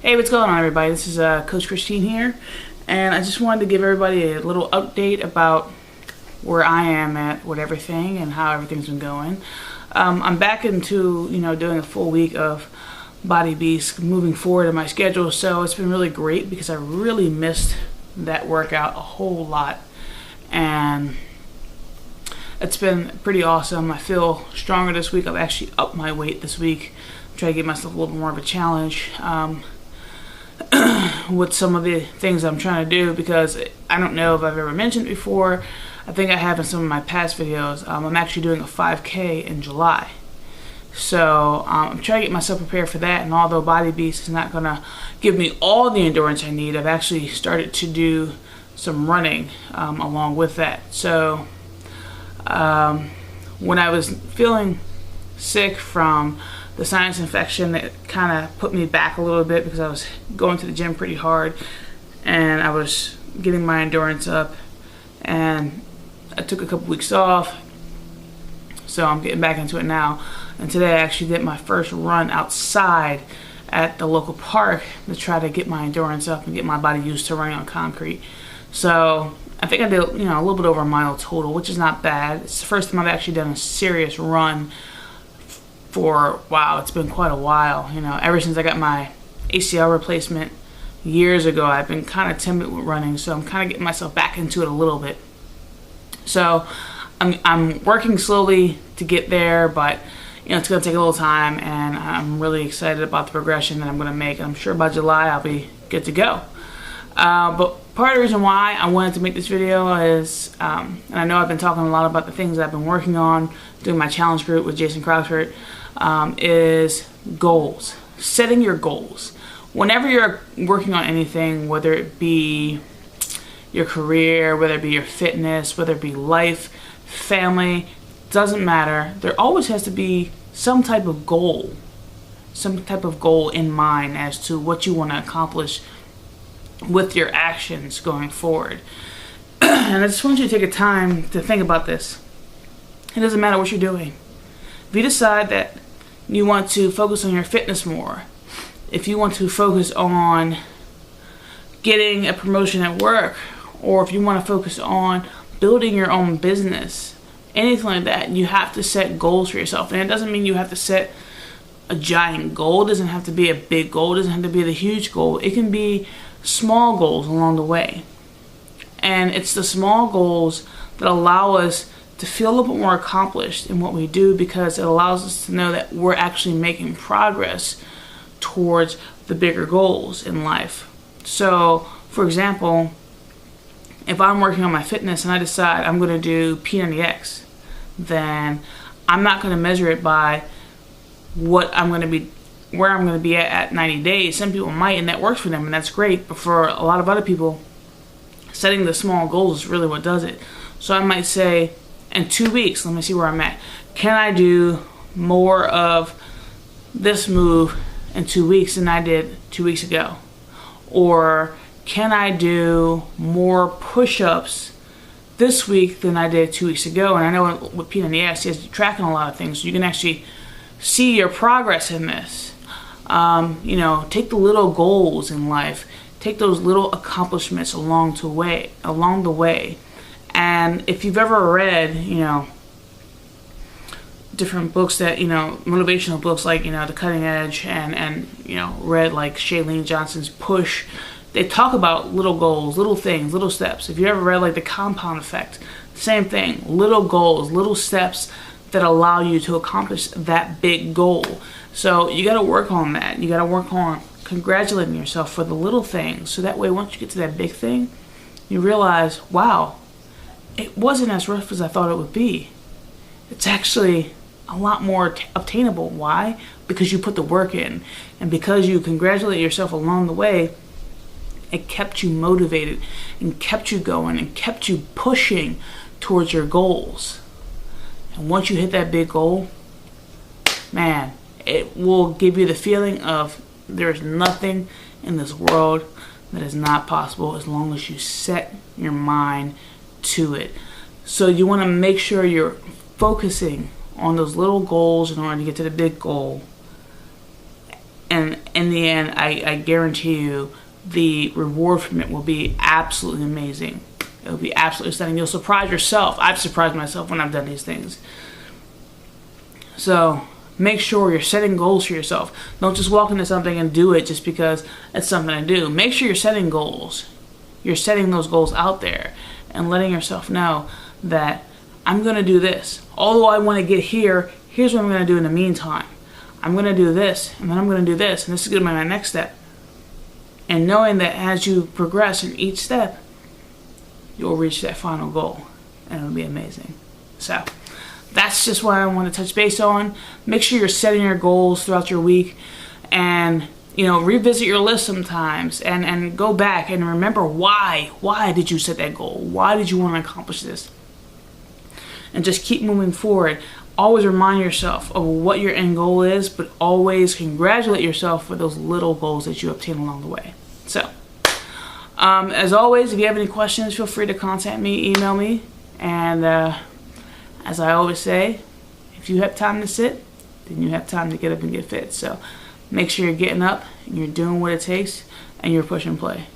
Hey, what's going on, everybody? This is Coach Christine here, and I just wanted to give everybody a little update about where I am at with everything and how everything's been going. I'm back into, doing a full week of Body Beast, moving forward in my schedule, so it's been really great because I really missed that workout a whole lot, and it's been pretty awesome. I feel stronger this week. I've actually upped my weight this week, try to give myself a little more of a challenge with some of the things I'm trying to do, because I don't know if I've ever mentioned before. I think I have in some of my past videos. I'm actually doing a 5K in July. So I'm trying to get myself prepared for that, and although Body Beast is not going to give me all the endurance I need, I've actually started to do some running along with that. So when I was feeling sick from the sinus infection, that kind of put me back a little bit because I was going to the gym pretty hard and I was getting my endurance up, and I took a couple weeks off, so I'm getting back into it now. And today I actually did my first run outside at the local park to try to get my endurance up and get my body used to running on concrete. So I think I did a little bit over a mile total, which is not bad. It's the first time I've actually done a serious run for, wow, it's been quite a while. Ever since I got my ACL replacement years ago, I've been kind of timid with running, so I'm kind of getting myself back into it a little bit. So I'm working slowly to get there, but it's going to take a little time, and I'm really excited about the progression that I'm going to make. I'm sure by July I'll be good to go. But part of the reason why I wanted to make this video is, and I know I've been talking a lot about the things I've been working on, doing my challenge group with Jason Crawford, is goals. Setting your goals. Whenever you're working on anything, whether it be your career, whether it be your fitness, whether it be life, family, doesn't matter. There always has to be some type of goal in mind as to what you want to accomplish with your actions going forward. And I just want you to take a time to think about this. It doesn't matter what you're doing. If you decide that you want to focus on your fitness more, if you want to focus on getting a promotion at work, or if you want to focus on building your own business, anything like that, you have to set goals for yourself. And it doesn't mean you have to set a giant goal. It doesn't have to be a big goal. It doesn't have to be the huge goal. It can be small goals along the way. And it's the small goals that allow us to feel a little bit more accomplished in what we do, because it allows us to know that we're actually making progress towards the bigger goals in life. So, for example, if I'm working on my fitness and I decide I'm going to do P90X, then I'm not going to measure it by where I'm going to be at 90 days. Some people might, and that works for them, and that's great. But for a lot of other people, setting the small goals is really what does it. So I might say, in 2 weeks, let me see where I'm at. Can I do more of this move in 2 weeks than I did 2 weeks ago? Or can I do more push-ups this week than I did 2 weeks ago? And I know with P90X, you're tracking a lot of things, so you can actually see your progress in this. Take the little goals in life, take those little accomplishments along the way. And if you've ever read, different books that, motivational books like, The Cutting Edge, and read like Shailene Johnson's Push, they talk about little goals, little things, little steps. If you ever read like The Compound Effect, same thing, little goals, little steps that allow you to accomplish that big goal. So you got to work on that. You got to work on congratulating yourself for the little things, so that way once you get to that big thing, you realize, wow, it wasn't as rough as I thought it would be. It's actually a lot more obtainable. Why? Because you put the work in, and because you congratulate yourself along the way, it kept you motivated and kept you going and kept you pushing towards your goals. And once you hit that big goal, man, it will give you the feeling of there's nothing in this world that is not possible as long as you set your mind to it. So you want to make sure you're focusing on those little goals in order to get to the big goal. And in the end, I guarantee you the reward from it will be absolutely amazing. It'll be absolutely stunning. You'll surprise yourself. I've surprised myself when I've done these things. So make sure you're setting goals for yourself. Don't just walk into something and do it just because it's something to do. Make sure you're setting goals. You're setting those goals out there and letting yourself know that I'm going to do this. Although I want to get here, here's what I'm going to do in the meantime. I'm going to do this, and then I'm going to do this, and this is going to be my next step. And knowing that as you progress in each step, you'll reach that final goal, and it'll be amazing. So that's just what I want to touch base on. Make sure you're setting your goals throughout your week, and revisit your list sometimes, and go back and remember why did you set that goal? Why did you want to accomplish this? And just keep moving forward. Always remind yourself of what your end goal is, but always congratulate yourself for those little goals that you obtain along the way. So, as always, if you have any questions, feel free to contact me, email me. And as I always say, if you have time to sit, then you have time to get up and get fit. So make sure you're getting up and you're doing what it takes and you're pushing play.